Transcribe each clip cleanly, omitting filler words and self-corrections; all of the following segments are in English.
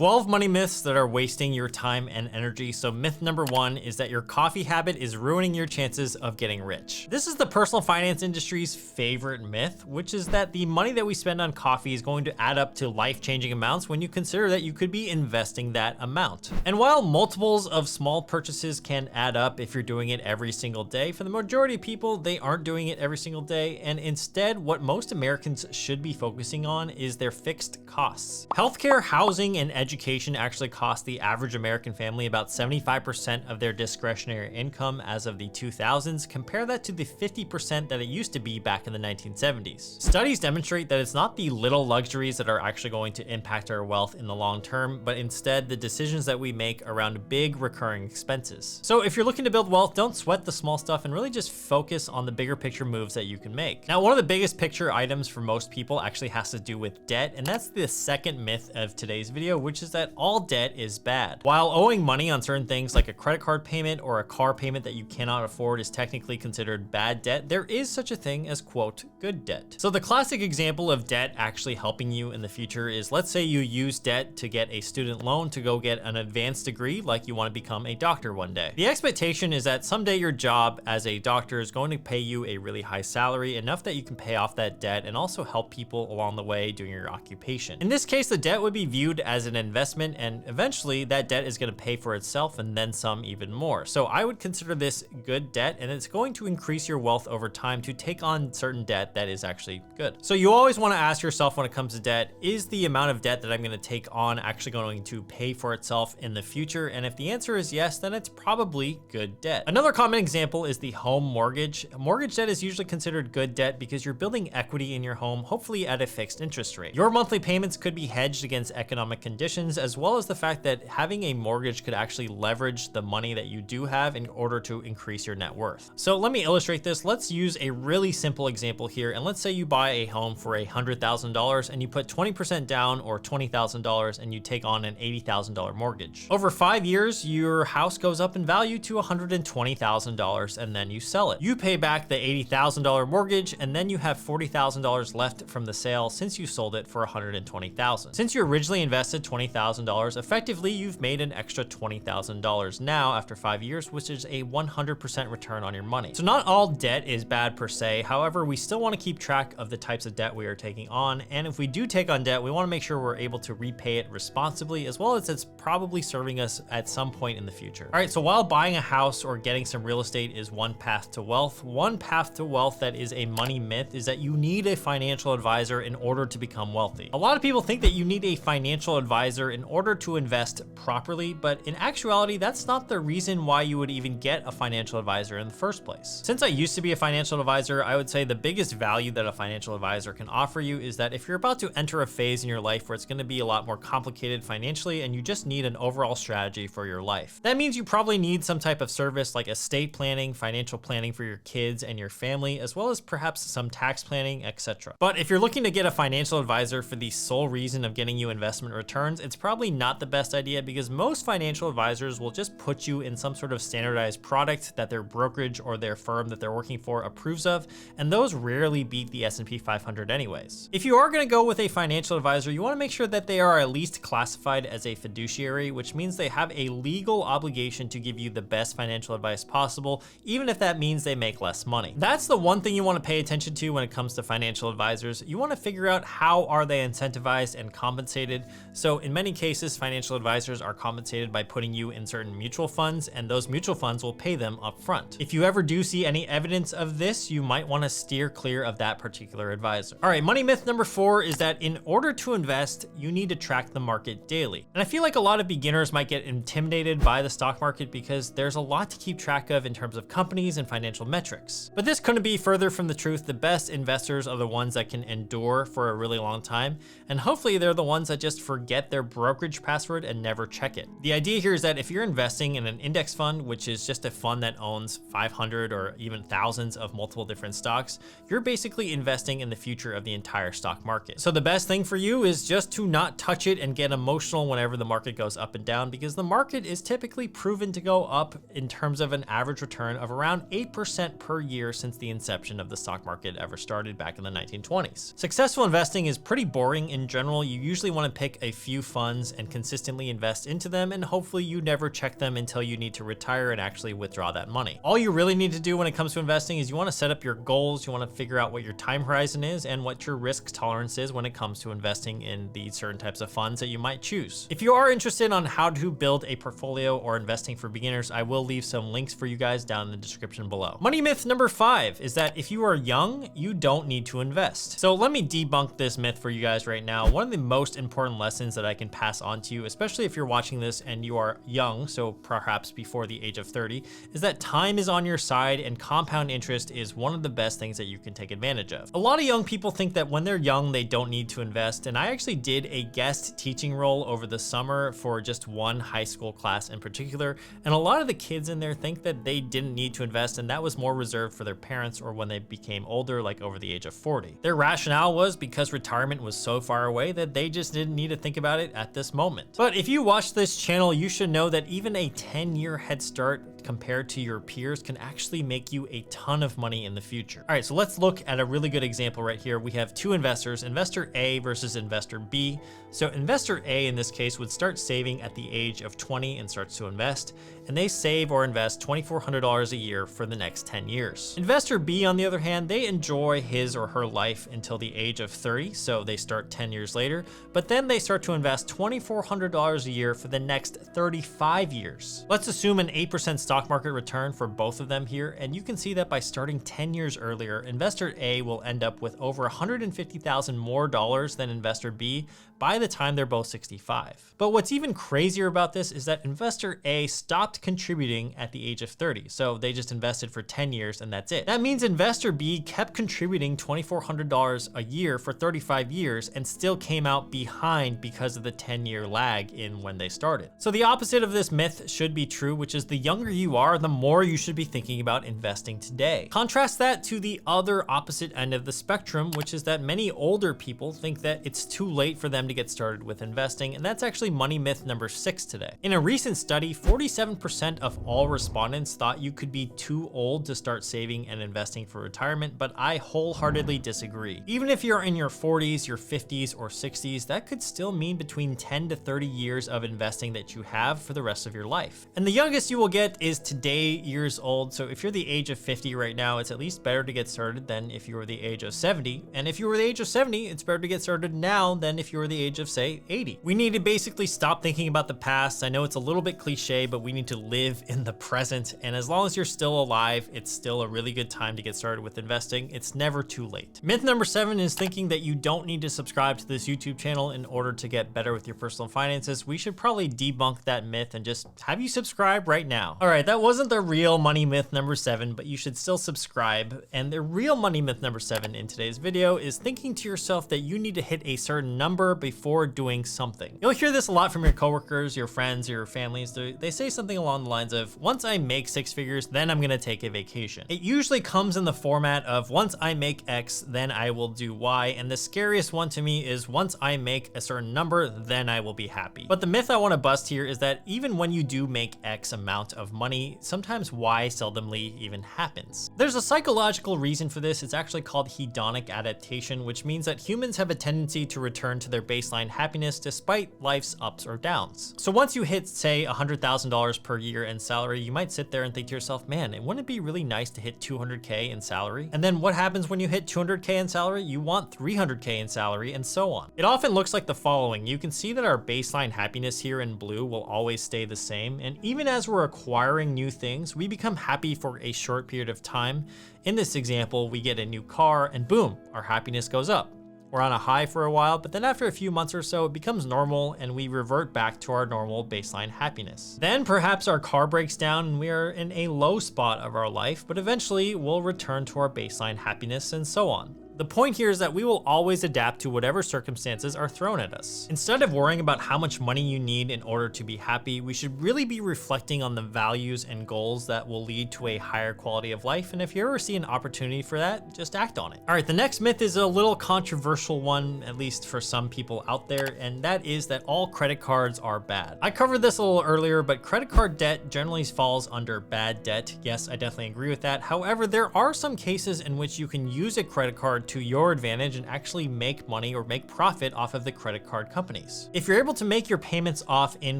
12 money myths that are wasting your time and energy. So myth number 1 is that your coffee habit is ruining your chances of getting rich. This is the personal finance industry's favorite myth, which is that the money that we spend on coffee is going to add up to life-changing amounts when you consider that you could be investing that amount. And while multiples of small purchases can add up if you're doing it every single day, for the majority of people, they aren't doing it every single day. And instead, what most Americans should be focusing on is their fixed costs. Healthcare, housing, and education actually cost the average American family about 75% of their discretionary income as of the 2000s. Compare that to the 50% that it used to be back in the 1970s. Studies demonstrate that it's not the little luxuries that are actually going to impact our wealth in the long term, but instead the decisions that we make around big recurring expenses. So if you're looking to build wealth, don't sweat the small stuff and really just focus on the bigger picture moves that you can make. Now, one of the biggest picture items for most people actually has to do with debt, and that's the second myth of today's video, which is that all debt is bad. While owing money on certain things like a credit card payment or a car payment that you cannot afford is technically considered bad debt, there is such a thing as, quote, good debt. So the classic example of debt actually helping you in the future is, let's say you use debt to get a student loan to go get an advanced degree, like you want to become a doctor one day. The expectation is that someday your job as a doctor is going to pay you a really high salary, enough that you can pay off that debt and also help people along the way doing your occupation. In this case, the debt would be viewed as an investment, and eventually that debt is going to pay for itself and then some even more. So I would consider this good debt, and it's going to increase your wealth over time to take on certain debt that is actually good. So you always want to ask yourself when it comes to debt, is the amount of debt that I'm going to take on actually going to pay for itself in the future? And if the answer is yes, then it's probably good debt. Another common example is the home mortgage. Mortgage debt is usually considered good debt because you're building equity in your home, hopefully at a fixed interest rate. Your monthly payments could be hedged against economic conditions, as well as the fact that having a mortgage could actually leverage the money that you do have in order to increase your net worth. So let me illustrate this. Let's use a really simple example here. And let's say you buy a home for $100,000 and you put 20% down, or $20,000, and you take on an $80,000 mortgage. Over 5 years, your house goes up in value to $120,000, and then you sell it. You pay back the $80,000 mortgage, and then you have $40,000 left from the sale since you sold it for $120,000. Since you originally invested $20,000, effectively you've made an extra $20,000 now after 5 years, which is a 100% return on your money. So not all debt is bad per se. However, we still want to keep track of the types of debt we are taking on, and if we do take on debt, we want to make sure we're able to repay it responsibly, as well as it's probably serving us at some point in the future. All right, so while buying a house or getting some real estate is one path to wealth, one path to wealth that is a money myth is that you need a financial advisor in order to become wealthy. A lot of people think that you need a financial advisor in order to invest properly, but in actuality, that's not the reason why you would even get a financial advisor in the first place. Since I used to be a financial advisor, I would say the biggest value that a financial advisor can offer you is that if you're about to enter a phase in your life where it's going to be a lot more complicated financially and you just need an overall strategy for your life, that means you probably need some type of service like estate planning, financial planning for your kids and your family, as well as perhaps some tax planning, etc. But if you're looking to get a financial advisor for the sole reason of getting you investment returns, it's probably not the best idea, because most financial advisors will just put you in some sort of standardized product that their brokerage or their firm that they're working for approves of, and those rarely beat the S&P 500 anyways. If you are going to go with a financial advisor, you want to make sure that they are at least classified as a fiduciary, which means they have a legal obligation to give you the best financial advice possible, even if that means they make less money. That's the one thing you want to pay attention to when it comes to financial advisors. You want to figure out how are they incentivized and compensated. So in many cases, financial advisors are compensated by putting you in certain mutual funds, and those mutual funds will pay them up front. If you ever do see any evidence of this, you might want to steer clear of that particular advisor. All right, money myth number 4 is that in order to invest, you need to track the market daily. And I feel like a lot of beginners might get intimidated by the stock market because there's a lot to keep track of in terms of companies and financial metrics. But this couldn't be further from the truth. The best investors are the ones that can endure for a really long time, and hopefully they're the ones that just forget their brokerage password and never check it. The idea here is that if you're investing in an index fund, which is just a fund that owns 500 or even thousands of multiple different stocks, you're basically investing in the future of the entire stock market. So the best thing for you is just to not touch it and get emotional whenever the market goes up and down, because the market is typically proven to go up in terms of an average return of around 8% per year since the inception of the stock market ever started back in the 1920s. Successful investing is pretty boring in general. You usually want to pick a few funds and consistently invest into them, and hopefully you never check them until you need to retire and actually withdraw that money. All you really need to do when it comes to investing is you want to set up your goals, you want to figure out what your time horizon is and what your risk tolerance is when it comes to investing in these certain types of funds that you might choose. If you are interested on how to build a portfolio or investing for beginners, I will leave some links for you guys down in the description below. Money myth number 5 is that if you are young, you don't need to invest. So let me debunk this myth for you guys right now. One of the most important lessons that I can pass on to you, especially if you're watching this and you are young, so perhaps before the age of 30, is that time is on your side and compound interest is one of the best things that you can take advantage of. A lot of young people think that when they're young, they don't need to invest, and I actually did a guest teaching role over the summer for just one high school class in particular, and a lot of the kids in there think that they didn't need to invest, and that was more reserved for their parents or when they became older, like over the age of 40. Their rationale was because retirement was so far away that they just didn't need to think about it at this moment. But if you watch this channel, you should know that even a 10-year head start compared to your peers can actually make you a ton of money in the future. All right, so let's look at a really good example right here. We have two investors, investor A versus investor B. So investor A in this case would start saving at the age of 20 and starts to invest, and they save or invest $2,400 a year for the next 10 years. Investor B, on the other hand, they enjoy his or her life until the age of 30, so they start 10 years later, but then they start to invest $2,400 a year for the next 35 years. Let's assume an 8% stock market return for both of them here, and you can see that by starting 10 years earlier, investor A will end up with over $150,000 more than investor B by the time they're both 65. But what's even crazier about this is that investor A stopped contributing at the age of 30. So they just invested for 10 years and that's it. That means investor B kept contributing $2,400 a year for 35 years and still came out behind because of the 10-year lag in when they started. So the opposite of this myth should be true, which is the younger you are, the more you should be thinking about investing today. Contrast that to the other opposite end of the spectrum, which is that many older people think that it's too late for them to get started with investing, and that's actually money myth number 6 today. In a recent study, 47% of all respondents thought you could be too old to start saving and investing for retirement, but I wholeheartedly disagree. Even if you're in your 40s, your 50s, or 60s, that could still mean between 10 to 30 years of investing that you have for the rest of your life. And the youngest you will get is today years old, so if you're the age of 50 right now, it's at least better to get started than if you were the age of 70, and if you were the age of 70, it's better to get started now than if you were the age of, say, 80. We need to basically stop thinking about the past. I know it's a little bit cliche, but we need to live in the present, and as long as you're still alive, it's still a really good time to get started with investing. It's never too late. Myth number 7 is thinking that you don't need to subscribe to this YouTube channel in order to get better with your personal finances. We should probably debunk that myth and just have you subscribe right now. All right, that wasn't the real money myth number 7, but you should still subscribe. And the real money myth number 7 in today's video is thinking to yourself that you need to hit a certain number before doing something. You'll hear this a lot from your coworkers, your friends, your families. They say something along the lines of, once I make 6 figures, then I'm gonna take a vacation. It usually comes in the format of, once I make X, then I will do Y. And the scariest one to me is, once I make a certain number, then I will be happy. But the myth I wanna bust here is that even when you do make X amount of money, sometimes Y seldomly even happens. There's a psychological reason for this. It's actually called hedonic adaptation, which means that humans have a tendency to return to their baseline happiness despite life's ups or downs. So once you hit, say, $100,000 per year in salary, you might sit there and think to yourself, man, wouldn't it be really nice to hit 200K in salary? And then what happens when you hit 200K in salary? You want 300K in salary, and so on. It often looks like the following. You can see that our baseline happiness here in blue will always stay the same, and even as we're acquiring new things, we become happy for a short period of time. In this example, we get a new car and boom, our happiness goes up. We're on a high for a while, but then after a few months or so, it becomes normal and we revert back to our normal baseline happiness. Then perhaps our car breaks down and we are in a low spot of our life, but eventually we'll return to our baseline happiness and so on. The point here is that we will always adapt to whatever circumstances are thrown at us. Instead of worrying about how much money you need in order to be happy, we should really be reflecting on the values and goals that will lead to a higher quality of life. And if you ever see an opportunity for that, just act on it. All right, the next myth is a little controversial one, at least for some people out there, and that is that all credit cards are bad. I covered this a little earlier, but credit card debt generally falls under bad debt. Yes, I definitely agree with that. However, there are some cases in which you can use a credit card card to your advantage and actually make money or make profit off of the credit card companies. If you're able to make your payments off in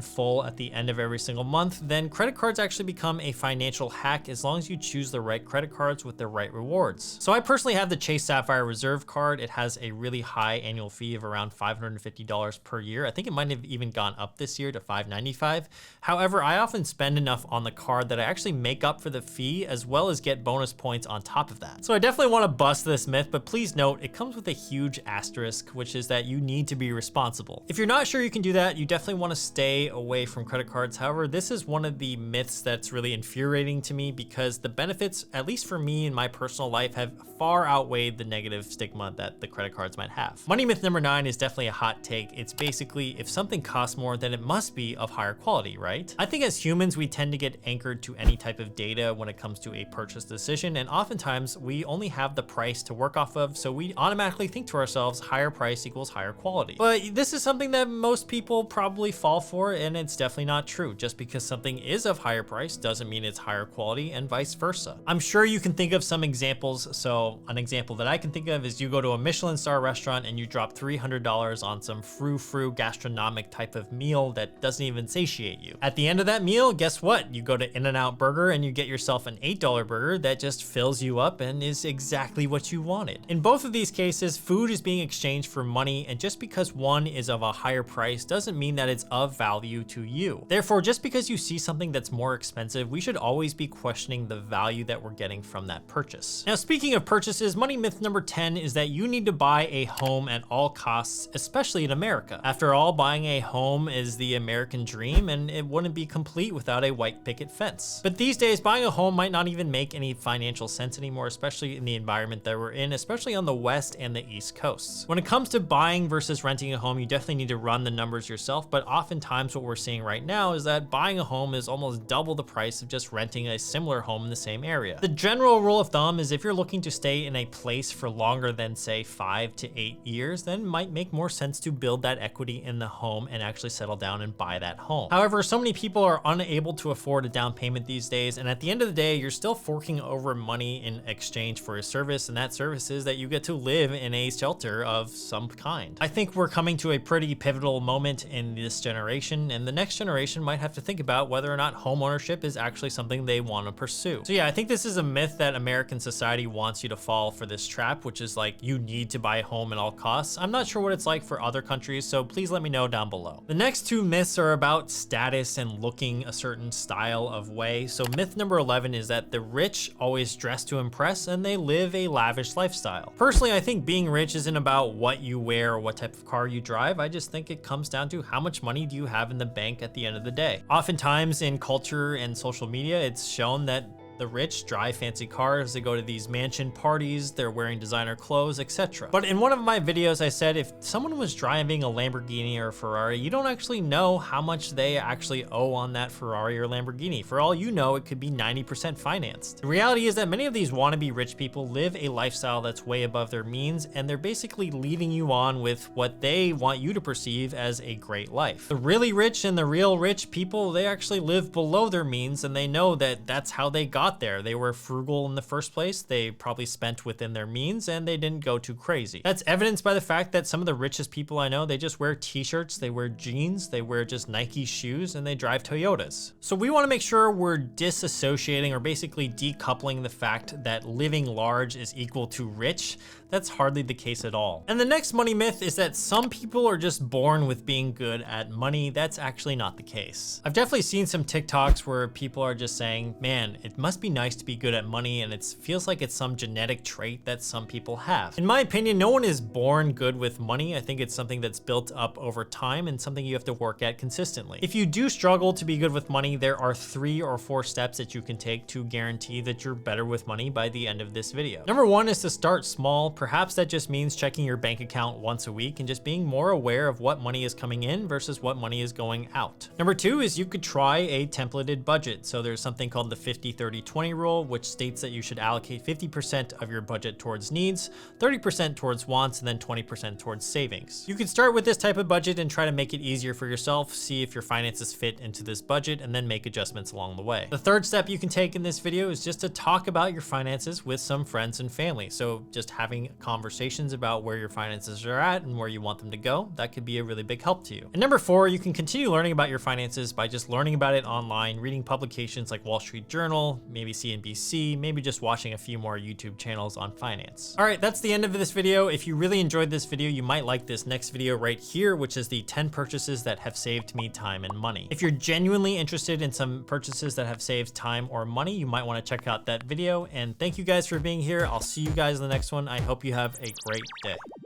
full at the end of every single month, then credit cards actually become a financial hack as long as you choose the right credit cards with the right rewards. So I personally have the Chase Sapphire Reserve card. It has a really high annual fee of around $550 per year. I think it might have even gone up this year to $595. However, I often spend enough on the card that I actually make up for the fee as well as get bonus points on top of that. So I definitely want to bust this myth, but please note it comes with a huge asterisk, which is that you need to be responsible. If you're not sure you can do that, you definitely want to stay away from credit cards. However, this is one of the myths that's really infuriating to me because the benefits, at least for me in my personal life, have far outweighed the negative stigma that the credit cards might have. Money myth number 9 is definitely a hot take. It's basically, if something costs more, then it must be of higher quality, right? I think as humans, we tend to get anchored to any type of data when it comes to a purchase decision, and oftentimes we only have the price to work off of, so we automatically think to ourselves, higher price equals higher quality. But this is something that most people probably fall for, and it's definitely not true. Just because something is of higher price doesn't mean it's higher quality, and vice versa. I'm sure you can think of some examples. So an example that I can think of is you go to a Michelin star restaurant and you drop $300 on some frou-frou gastronomic type of meal that doesn't even satiate you. At the end of that meal, guess what? You go to In-N-Out Burger and you get yourself an $8 burger that just fills you up and is exactly what you wanted. In both of these cases, food is being exchanged for money, and just because one is of a higher price doesn't mean that it's of value to you. Therefore, just because you see something that's more expensive, we should always be questioning the value that we're getting from that purchase. Now, speaking of purchases, money myth number 10 is that you need to buy a home at all costs, especially in America. After all, buying a home is the American dream, and it wouldn't be complete without a white picket fence. But these days, buying a home might not even make any financial sense anymore, especially in the environment that we're in, especially on the West and the East Coasts. When it comes to buying versus renting a home, you definitely need to run the numbers yourself, but oftentimes what we're seeing right now is that buying a home is almost double the price of just renting a similar home in the same area. The general rule of thumb is if you're looking to stay in a place for longer than say 5 to 8 years, then it might make more sense to build that equity in the home and actually settle down and buy that home. However, so many people are unable to afford a down payment these days, and at the end of the day, you're still forking over money in exchange for a service, and that service is that you get to live in a shelter of some kind. I think we're coming to a pretty pivotal moment in this generation, and the next generation might have to think about whether or not home ownership is actually something they want to pursue. So yeah, I think this is a myth that American society wants you to fall for this trap, which is like you need to buy a home at all costs. I'm not sure what it's like for other countries, so please let me know down below. The next two myths are about status and looking a certain style of way. So myth number 11 is that the rich always dress to impress and they live a lavish lifestyle. Personally, I think being rich isn't about what you wear or what type of car you drive. I just think it comes down to how much money do you have in the bank at the end of the day. Oftentimes in culture and social media, it's shown that the rich drive fancy cars, they go to these mansion parties, they're wearing designer clothes, etc. But in one of my videos, I said if someone was driving a Lamborghini or a Ferrari, you don't actually know how much they actually owe on that Ferrari or Lamborghini. For all you know, it could be 90% financed. The reality is that many of these wannabe rich people live a lifestyle that's way above their means, and they're basically leading you on with what they want you to perceive as a great life. The really rich and the real rich people, they actually live below their means, and they know that that's how they got there. They were frugal in the first place. They probably spent within their means and they didn't go too crazy. That's evidenced by the fact that some of the richest people I know, they just wear t-shirts, they wear jeans, they wear just Nike shoes, and they drive Toyotas. So we want to make sure we're disassociating or basically decoupling the fact that living large is equal to rich. That's hardly the case at all. And the next money myth is that some people are just born with being good at money. That's actually not the case. I've definitely seen some TikToks where people are just saying, man, it must be nice to be good at money, and it feels like it's some genetic trait that some people have. In my opinion, no one is born good with money. I think it's something that's built up over time and something you have to work at consistently. If you do struggle to be good with money, there are 3 or 4 steps that you can take to guarantee that you're better with money by the end of this video. Number 1 is to start small. Perhaps that just means checking your bank account once a week and just being more aware of what money is coming in versus what money is going out. Number 2 is you could try a templated budget. So there's something called the 50-30-20 rule, which states that you should allocate 50% of your budget towards needs, 30% towards wants, and then 20% towards savings. You can start with this type of budget and try to make it easier for yourself, see if your finances fit into this budget, and then make adjustments along the way. The third step you can take in this video is just to talk about your finances with some friends and family. So just having conversations about where your finances are at and where you want them to go. That could be a really big help to you. And number 4, you can continue learning about your finances by just learning about it online, reading publications like Wall Street Journal, maybe CNBC, maybe just watching a few more YouTube channels on finance. All right, that's the end of this video. If you really enjoyed this video, you might like this next video right here, which is the 10 purchases that have saved me time and money. If you're genuinely interested in some purchases that have saved time or money, you might want to check out that video. And thank you guys for being here. I'll see you guys in the next one. I hope you have a great day.